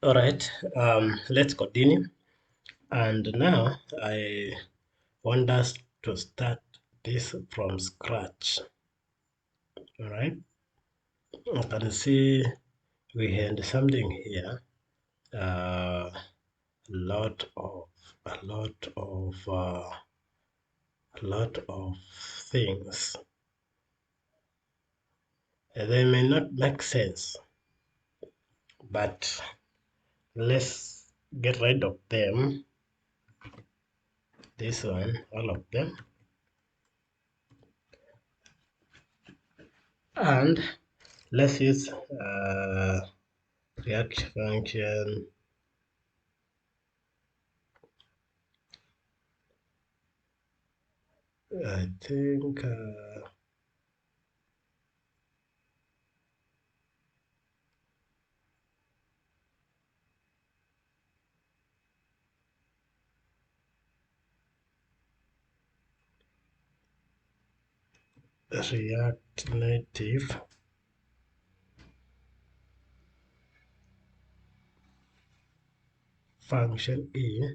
All right, let's continue. And now I want us to start this from scratch. All right, you can see we had something here. A lot of a lot of a lot of things. They may not make sense, but let's get rid of them. This one, all of them, and let's use React function. I think React Native function E.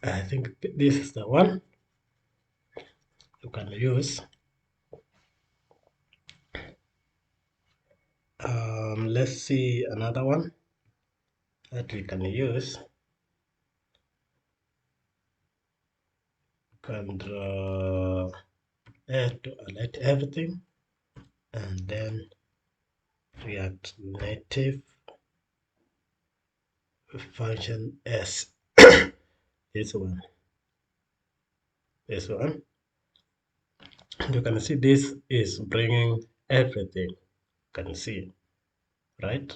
I think this is the one you can use. Let's see another one that we can use. Control A to highlight everything, and then React Native function S. This one, this one. You can see this is bringing everything. You can see, right?